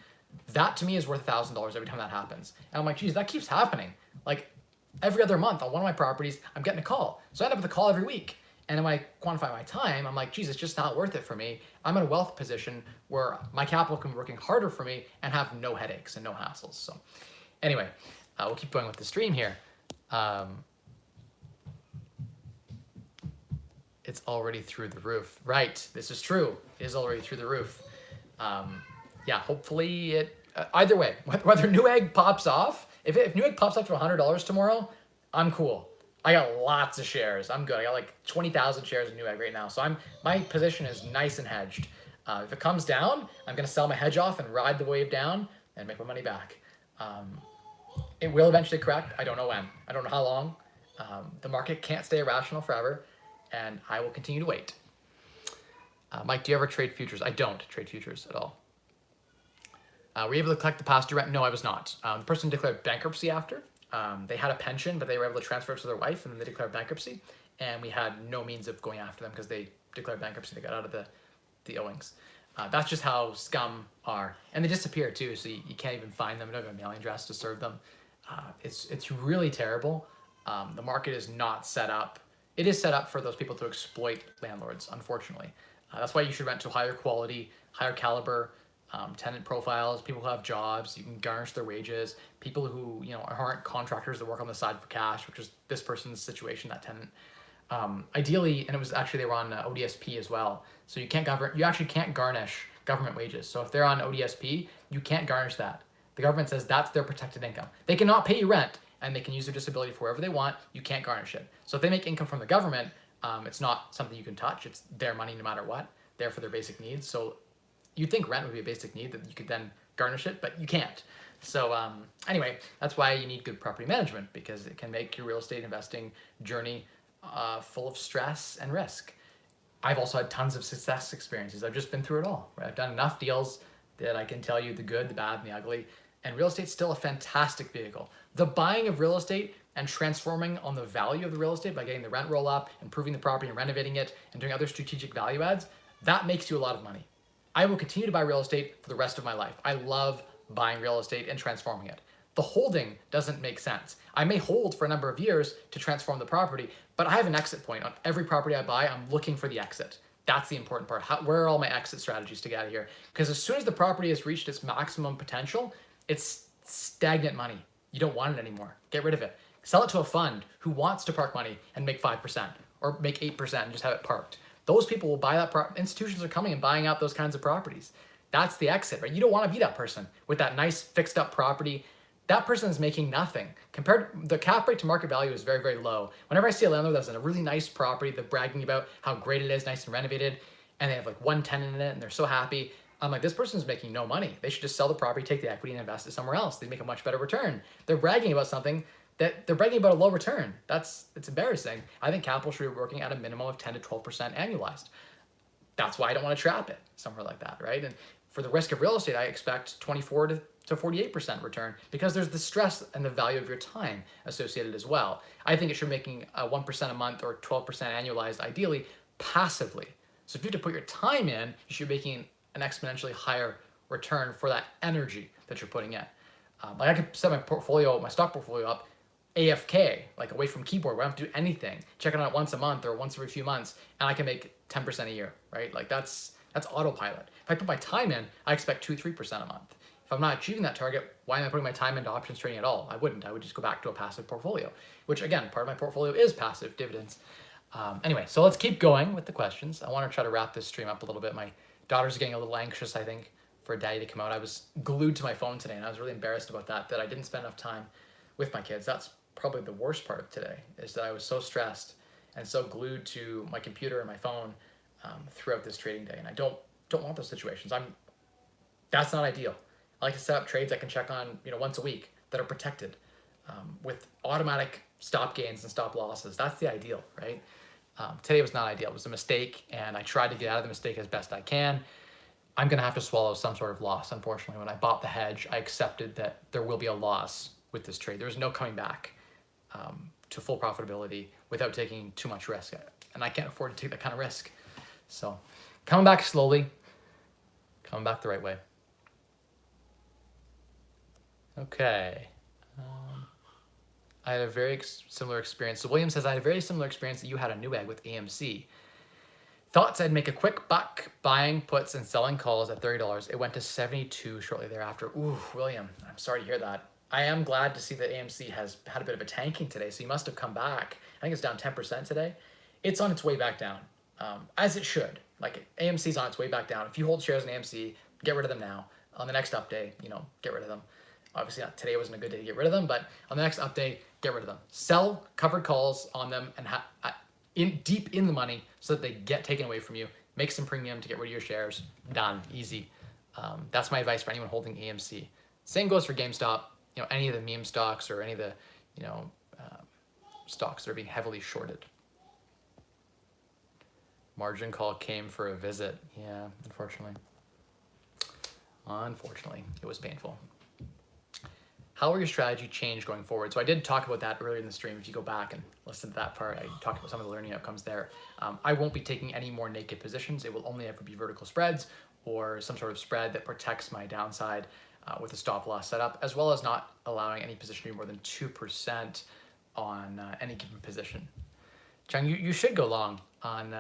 A: that to me is worth $1,000 every time that happens. And I'm like, geez, that keeps happening. Like every other month on one of my properties, I'm getting a call. So I end up with a call every week. And when I quantify my time, I'm like, geez, it's just not worth it for me. I'm in a wealth position where my capital can be working harder for me and have no headaches and no hassles. So anyway, we'll keep going with the stream here. It's already through the roof. Right, this is true. It is already through the roof. Yeah, hopefully it, either way, whether Newegg pops off, if Newegg pops up to $100 tomorrow, I'm cool. I got lots of shares. I'm good. I got like 20,000 shares in Newegg right now. So my position is nice and hedged. If it comes down, I'm going to sell my hedge off and ride the wave down and make my money back. It will eventually correct. I don't know when. I don't know how long. The market can't stay irrational forever, and I will continue to wait. Mike, do you ever trade futures? I don't trade futures at all. Were you able to collect the past due rent? No, I was not. The person declared bankruptcy after. They had a pension, but they were able to transfer it to their wife, and then they declared bankruptcy. And we had no means of going after them because they declared bankruptcy. They got out of the owings. That's just how scum are. And they disappear too, so you can't even find them. You don't have a mailing address to serve them. It's really terrible. The market is not set up. It is set up for those people to exploit landlords, unfortunately. That's why you should rent to higher quality, higher caliber tenant profiles, people who have jobs. You can garnish their wages. People who aren't contractors that work on the side for cash, which is this person's situation, that tenant. Ideally, and it was actually, they were on ODSP as well. So you actually can't garnish government wages. So if they're on ODSP, you can't garnish that. The government says that's their protected income. They cannot pay you rent, and they can use their disability for wherever they want. You can't garnish it. So if they make income from the government, it's not something you can touch. It's their money no matter what. They're for their basic needs. So you'd think rent would be a basic need that you could then garnish it, but you can't. So anyway, that's why you need good property management, because it can make your real estate investing journey full of stress and risk. I've also had tons of success experiences. I've just been through it all. Right? I've done enough deals that I can tell you the good, the bad, and the ugly. And real estate's still a fantastic vehicle. The buying of real estate and transforming on the value of the real estate by getting the rent roll up, improving the property and renovating it, and doing other strategic value adds, that makes you a lot of money. I will continue to buy real estate for the rest of my life. I love buying real estate and transforming it. The holding doesn't make sense. I may hold for a number of years to transform the property, but I have an exit point. On every property I buy, I'm looking for the exit. That's the important part. Where are all my exit strategies to get out of here? Because as soon as the property has reached its maximum potential, it's stagnant money. You don't want it anymore. Get rid of it. Sell it to a fund who wants to park money and make 5% or make 8% and just have it parked. Those people will buy that. Institutions are coming and buying out those kinds of properties. That's the exit, right? You don't want to be that person with that nice fixed up property. That person is making nothing. The cap rate to market value is very, very low. Whenever I see a landlord that's in a really nice property, they're bragging about how great it is, nice and renovated, and they have like one tenant in it and they're so happy. I'm like, this person's making no money. They should just sell the property, take the equity and invest it somewhere else. They make a much better return. They're bragging about something that they're bragging about a low return. It's embarrassing. I think capital should be working at a minimum of 10 to 12% annualized. That's why I don't want to trap it somewhere like that, right? And for the risk of real estate, I expect 24 to 48% return because there's the stress and the value of your time associated as well. I think it should be making 1% a month or 12% annualized, ideally, passively. So if you have to put your time in, you should be making an exponentially higher return for that energy that you're putting in. Like I could set my stock portfolio up AFK, like away from keyboard, where I don't have to do anything, checking on it once a month or once every few months, and I can make 10% a year, right? Like that's autopilot. If I put my time in, I expect 2-3% a month. If I'm not achieving that target, why am I putting my time into options trading at all? I wouldn't. I would just go back to a passive portfolio, which again, part of my portfolio is passive dividends. Anyway, so let's keep going with the questions. I want to try to wrap this stream up a little bit. My daughter's getting a little anxious, I think, for daddy to come out. I was glued to my phone today, and I was really embarrassed about that I didn't spend enough time with my kids. That's probably the worst part of today, is that I was so stressed and so glued to my computer and my phone throughout this trading day. And I don't want those situations. That's not ideal. I like to set up trades I can check on, once a week that are protected with automatic stop gains and stop losses. That's the ideal, right? Today was not ideal. It was a mistake, and I tried to get out of the mistake as best I can. I'm going to have to swallow some sort of loss. Unfortunately, when I bought the hedge, I accepted that there will be a loss with this trade. There's no coming back to full profitability without taking too much risk. And I can't afford to take that kind of risk. So coming back slowly, coming back the right way. Okay. I had a very similar experience. So William says, I had a very similar experience that you had on Newegg with AMC. Thoughts I'd make a quick buck buying puts and selling calls at $30. It went to 72 shortly thereafter. Ooh, William, I'm sorry to hear that. I am glad to see that AMC has had a bit of a tanking today, so you must have come back. I think it's down 10% today. It's on its way back down, as it should. Like AMC's on its way back down. If you hold shares in AMC, get rid of them now. On the next update, get rid of them. Obviously, not today wasn't a good day to get rid of them, but on the next update, get rid of them. Sell covered calls on them and deep in the money so that they get taken away from you. Make some premium to get rid of your shares. Done. Easy. That's my advice for anyone holding AMC. Same goes for GameStop. Any of the meme stocks or any of the stocks that are being heavily shorted. Margin call came for a visit. Yeah, unfortunately. Unfortunately, it was painful. How will your strategy change going forward? So I did talk about that earlier in the stream. If you go back and listen to that part, I talked about some of the learning outcomes there. I won't be taking any more naked positions. It will only ever be vertical spreads or some sort of spread that protects my downside with a stop loss setup, as well as not allowing any position to be more than 2% on any given position. Chang, you should go long on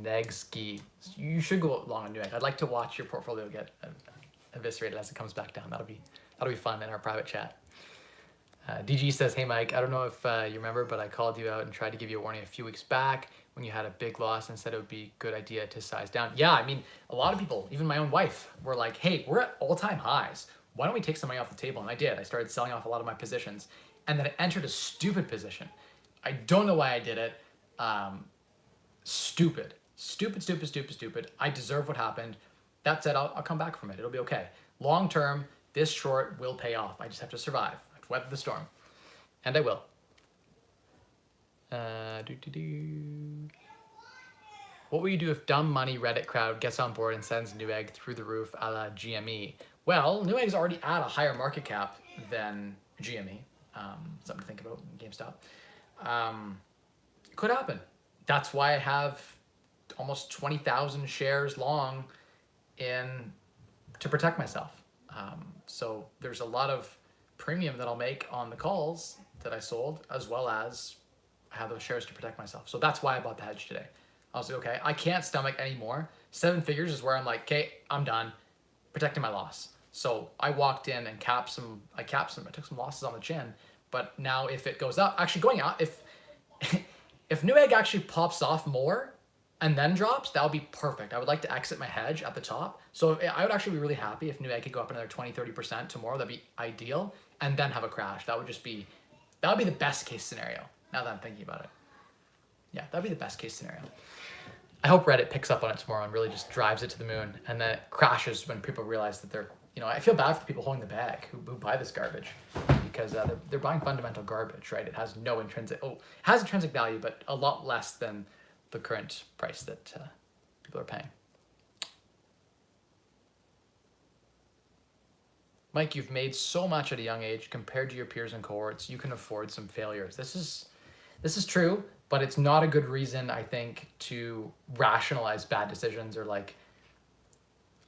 A: Newegg. You should go long on Newegg. I'd like to watch your portfolio get eviscerated as it comes back down. That'll be fun in our private chat. DG says, hey Mike, I don't know if you remember, but I called you out and tried to give you a warning a few weeks back when you had a big loss and said it would be a good idea to size down. Yeah, I mean, a lot of people, even my own wife, were like, hey, we're at all-time highs. Why don't we take some money off the table? And I did. I started selling off a lot of my positions, and then I entered a stupid position. I don't know why I did it. Stupid. I deserve what happened. That said, I'll come back from it. It'll be okay. Long term, this short will pay off. I just have to survive. I have to weather the storm. And I will. What will you do if dumb money Reddit crowd gets on board and sends Newegg through the roof a la GME? Well, Newegg's already at a higher market cap than GME. Something to think about in GameStop. It could happen. That's why I have almost 20,000 shares long to protect myself. So there's a lot of premium that I'll make on the calls that I sold, as well as I have those shares to protect myself. So that's why I bought the hedge today. I was like, okay, I can't stomach anymore. 7 figures is where I'm like, okay, I'm done protecting my loss. So I walked in and I took some losses on the chin. But now if it goes up, actually going out, if if Newegg actually pops off more and then drops, that would be perfect. I would like to exit my hedge at the top. So I would actually be really happy if Newegg could go up another 20-30% tomorrow. That'd be ideal. And then have a crash. That would be the best case scenario, now that I'm thinking about it. Yeah, that'd be the best case scenario. I hope Reddit picks up on it tomorrow and really just drives it to the moon, and then it crashes when people realize that they're, I feel bad for the people holding the bag who buy this garbage, because they're buying fundamental garbage, right? It has no intrinsic, has intrinsic value, but a lot less than the current price that people are paying. Mike, you've made so much at a young age compared to your peers and cohorts. You can afford some failures. This is true, but it's not a good reason, I think, to rationalize bad decisions, or like,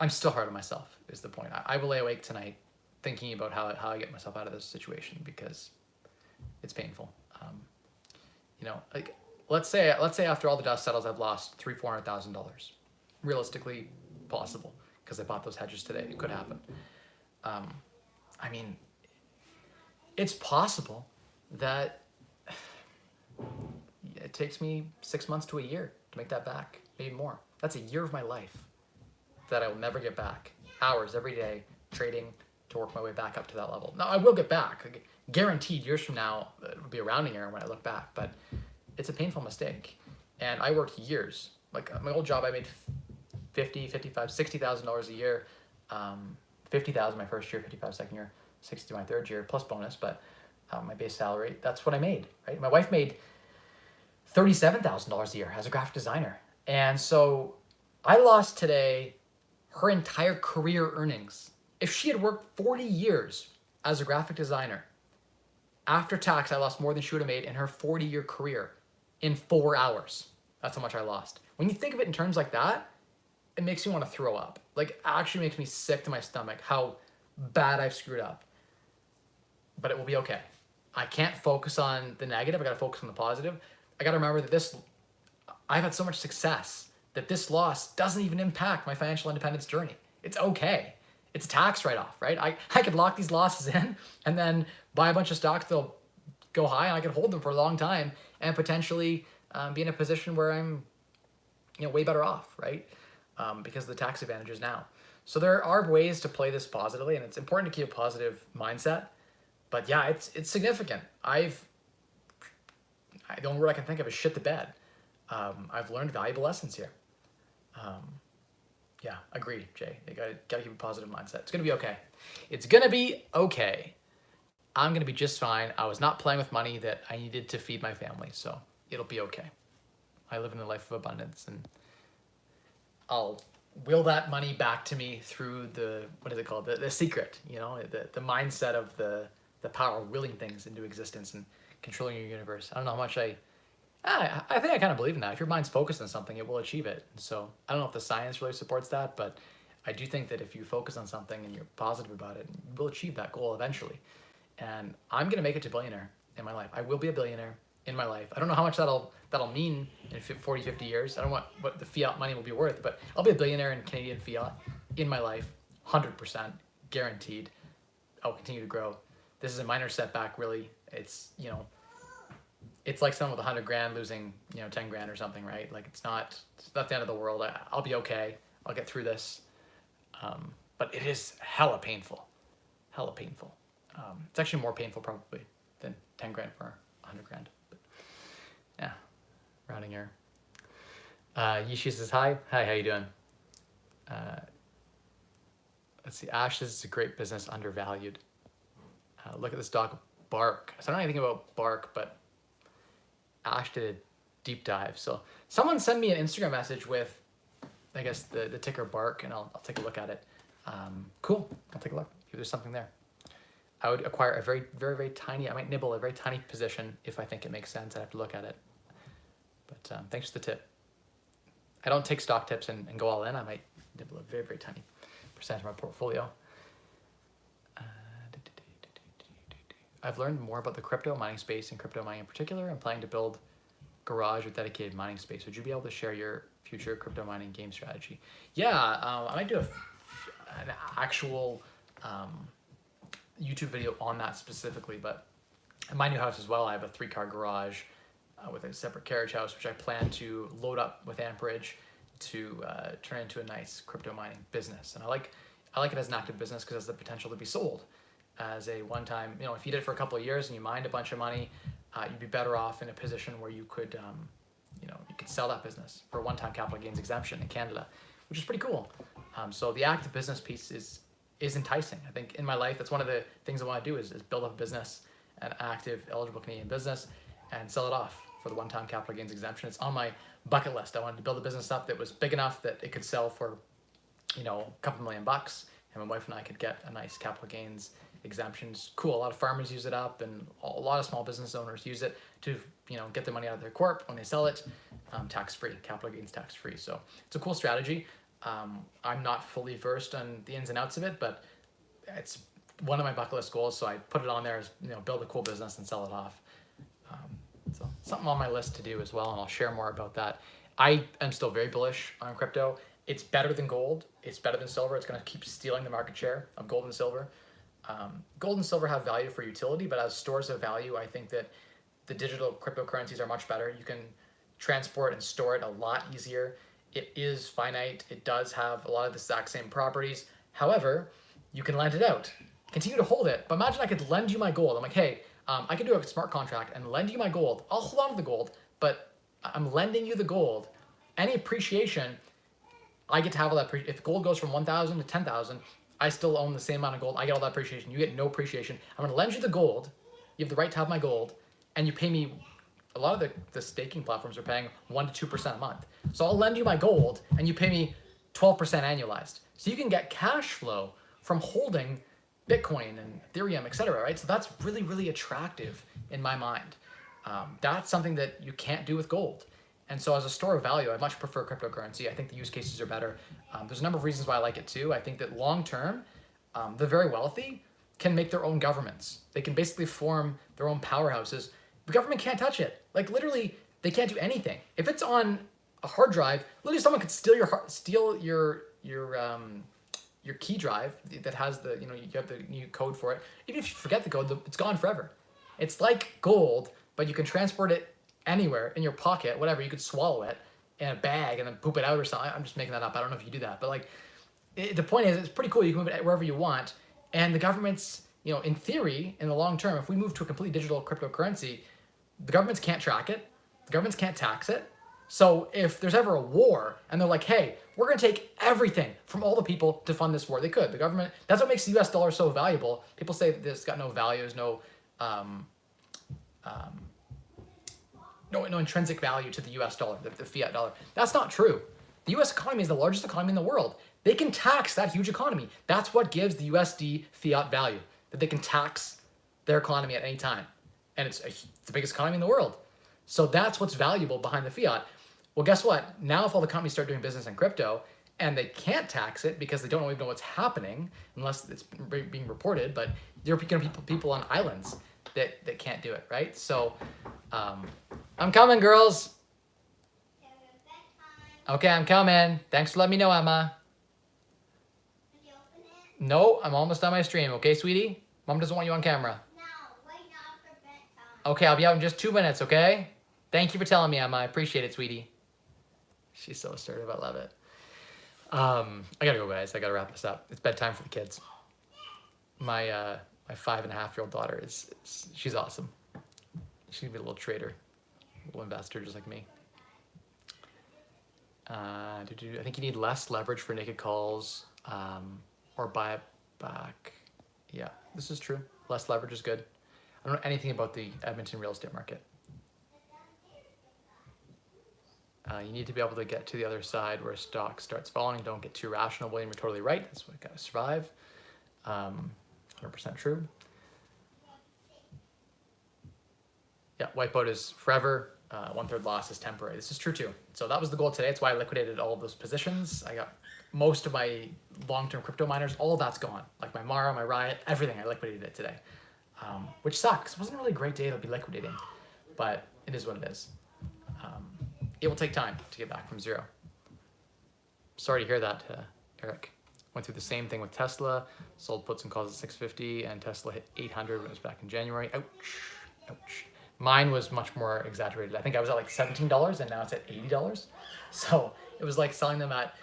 A: I'm still hard on myself is the point. I will lay awake tonight thinking about how I get myself out of this situation, because it's painful. Like let's say after all the dust settles, I've lost $300,000-$400,000. Realistically possible, because I bought those hedges today. It could happen. I mean, it's possible that it takes me 6 months to a year to make that back, maybe more. That's a year of my life that I will never get back. Hours every day trading to work my way back up to that level. Now I will get back, like, guaranteed. Years from now, it'll be a rounding error when I look back, but it's a painful mistake. And I worked years. Like my old job, I made $50,000, $55,000, $60,000 a year. 50,000 my first year, 55 second year, 60 my third year, plus bonus, but my base salary, that's what I made, right? My wife made $37,000 a year as a graphic designer. And so I lost today her entire career earnings. If she had worked 40 years as a graphic designer, after tax, I lost more than she would have made in her 40-year career in 4 hours. That's how much I lost. When you think of it in terms like that, it makes me want to throw up. Like, it actually makes me sick to my stomach how bad I've screwed up. But it will be okay. I can't focus on the negative. I got to focus on the positive. I got to remember that I've had so much success that this loss doesn't even impact my financial independence journey. It's okay. It's a tax write-off, right? I could lock these losses in and then buy a bunch of stocks that'll go high, and I could hold them for a long time and potentially be in a position where I'm way better off, right? Because of the tax advantages now. So there are ways to play this positively, and it's important to keep a positive mindset. But yeah, it's significant. The only word I can think of is shit the bed. I've learned valuable lessons here. Yeah, agreed, Jay. You gotta keep a positive mindset. It's gonna be okay. It's gonna be okay. I'm gonna be just fine. I was not playing with money that I needed to feed my family, so it'll be okay. I live in a life of abundance, and I'll will that money back to me through the secret, the mindset of the power of willing things into existence and controlling your universe. I don't know how much I think I kind of believe in that. If your mind's focused on something, it will achieve it. So I don't know if the science really supports that, but I do think that if you focus on something and you're positive about it, you will achieve that goal eventually. And I'm going to make it to billionaire in my life. I will be a billionaire in my life. I don't know how much that'll mean in 40, 50 years. I don't know what the fiat money will be worth, but I'll be a billionaire in Canadian fiat in my life, 100% guaranteed. I'll continue to grow. This is a minor setback, really. It's like someone with 100 grand losing, 10 grand or something, right? Like it's not the end of the world. I'll be okay. I'll get through this. But it is hella painful. It's actually more painful probably than 10 grand for 100 grand. But yeah, rounding error. Yishi says, hi, how you doing? Let's see, Ash says it's a great business, undervalued. Look at this stock, Bark. So I don't know anything about Bark, but Ash did a deep dive. So someone send me an Instagram message with, I guess, the ticker Bark, and I'll take a look at it. Cool, I'll take a look, if there's something there. I would acquire a very, very, very tiny, I might nibble a very tiny position if I think it makes sense. I'd have to look at it. But thanks for the tip. I don't take stock tips and go all in. I might nibble a very, very tiny percentage of my portfolio. I've learned more about the crypto mining space and crypto mining in particular. I'm planning to build garage with dedicated mining space. Would you be able to share your future crypto mining game strategy? Yeah, I might do an actual YouTube video on that specifically, but in my new house as well, I have a 3-car garage with a separate carriage house, which I plan to load up with amperage to turn into a nice crypto mining business. And I like it as an active business because it has the potential to be sold as a one-time, if you did it for a couple of years and you mined a bunch of money, you'd be better off in a position where you could, you could sell that business for a one-time capital gains exemption in Canada, which is pretty cool. So the active business piece is enticing. I think in my life, that's one of the things I want to do is build up a business, an active, eligible Canadian business, and sell it off for the one-time capital gains exemption. It's on my bucket list. I wanted to build a business up that was big enough that it could sell for, a couple $1 million, and my wife and I could get a nice capital gains exemptions. Cool. A lot of farmers use it up, and a lot of small business owners use it to, get their money out of their corp when they sell it, tax-free, capital gains tax-free. So it's a cool strategy. I'm not fully versed on the ins and outs of it, but it's one of my bucket list goals. So I put it on there as, build a cool business and sell it off. So something on my list to do as well, and I'll share more about that. I am still very bullish on crypto. It's better than gold. It's better than silver. It's going to keep stealing the market share of gold and silver. Gold and silver have value for utility, but as stores of value, I think that the digital cryptocurrencies are much better. You can transport and store it a lot easier. It is finite. It does have a lot of the exact same properties. However, you can lend it out. Continue to hold it. But imagine I could lend you my gold. I'm like, hey, I could do a smart contract and lend you my gold. I'll hold on to the gold, but I'm lending you the gold. Any appreciation, I get to have all that. If gold goes from 1,000 to 10,000, I still own the same amount of gold. I get all that appreciation. You get no appreciation. I'm going to lend you the gold. You have the right to have my gold, and you pay me. A lot of the staking platforms are paying 1% to 2% a month. So I'll lend you my gold, and you pay me 12% annualized. So you can get cash flow from holding Bitcoin and Ethereum, etc. Right? So that's really, really attractive in my mind. That's something that you can't do with gold. And so as a store of value, I much prefer cryptocurrency. I think the use cases are better. There's a number of reasons why I like it too. I think that long term, the very wealthy can make their own governments. They can basically form their own powerhouses. The government can't touch it. Like literally, they can't do anything. If it's on a hard drive, literally someone could steal your key drive that has the, you have the new code for it. Even if you forget the code, it's gone forever. It's like gold, but you can transport it anywhere in your pocket, whatever. You could swallow it in a bag and then poop it out or something. I'm just making that up. I don't know if you do that, but like the point is, it's pretty cool. You can move it wherever you want. And the government's, in theory, in the long term, if we move to a completely digital cryptocurrency, the governments can't track it. The governments can't tax it. So if there's ever a war and they're like, hey, we're going to take everything from all the people to fund this war, they could. The government, that's what makes the US dollar so valuable. People say that it's got no values, no intrinsic value to the US dollar, the fiat dollar. That's not true. The US economy is the largest economy in the world. They can tax that huge economy. That's what gives the USD fiat value, that they can tax their economy at any time. And it's the biggest economy in the world. So that's what's valuable behind the fiat. Well, guess what? Now if all the companies start doing business in crypto and they can't tax it because they don't even know what's happening unless it's being reported, but there are going to be people on islands that can't do it, right? So I'm coming, girls. Okay, I'm coming. Thanks for letting me know, Emma.
B: Did you open it?
A: No, I'm almost on my stream. Okay, sweetie? Mom doesn't want you on camera.
B: No, wait now for bedtime.
A: Okay, I'll be out in just 2 minutes, okay? Thank you for telling me, Emma. I appreciate it, sweetie. She's so assertive. I love it. I gotta go, guys. I gotta wrap this up. It's bedtime for the kids. My 5.5-year-old daughter she's awesome. She's gonna be a little trader, a little investor just like me. I think you need less leverage for naked calls or buy it back. Yeah, this is true. Less leverage is good. I don't know anything about the Edmonton real estate market. You need to be able to get to the other side where stock starts falling. Don't get too rational, William. You're totally right. That's what got to survive. 100% true. Yeah, whiteout is forever. 1/3 loss is temporary. This is true too. So that was the goal today. That's why I liquidated all of those positions. I got most of my long-term crypto miners. All of that's gone. Like my Mara, my Riot, everything. I liquidated it today, which sucks. It wasn't really a great day to be liquidating, but it is what it is. it will take time to get back from zero. Sorry to hear that, Eric. Went through the same thing with Tesla. Sold puts and calls at 650, and Tesla hit 800 when it was back in January. Ouch, ouch. Mine was much more exaggerated. I think I was at like $17, and now it's at $80. So it was like selling them at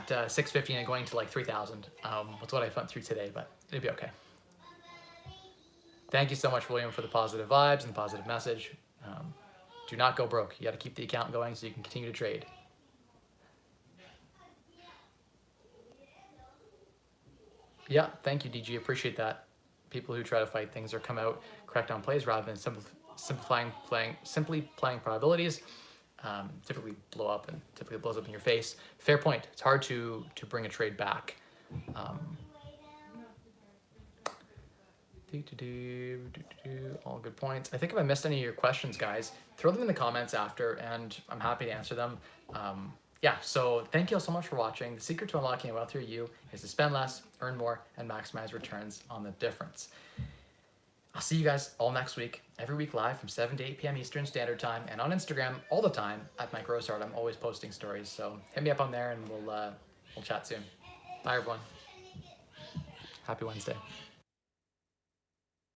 A: 650 and going to like 3,000. That's what I went through today, but it'd be okay. Thank you so much, William, for the positive vibes and the positive message. Do not go broke. You got to keep the account going so you can continue to trade. Yeah, thank you, DG. Appreciate that. People who try to fight things or come out correct on plays rather than simply playing probabilities typically blow up and typically blows up in your face. Fair point. It's hard to bring a trade back. All good points. I think if I missed any of your questions, guys, throw them in the comments after, and I'm happy to answer them. Yeah, so thank you all so much for watching. The secret to unlocking a wealthier you is to spend less, earn more, and maximize returns on the difference. I'll see you guys all next week, every week live from 7 to 8 p.m. Eastern Standard Time, and on Instagram all the time at Mike Rosehart. I'm always posting stories, so hit me up on there, and we'll chat soon. Bye, everyone. Happy Wednesday.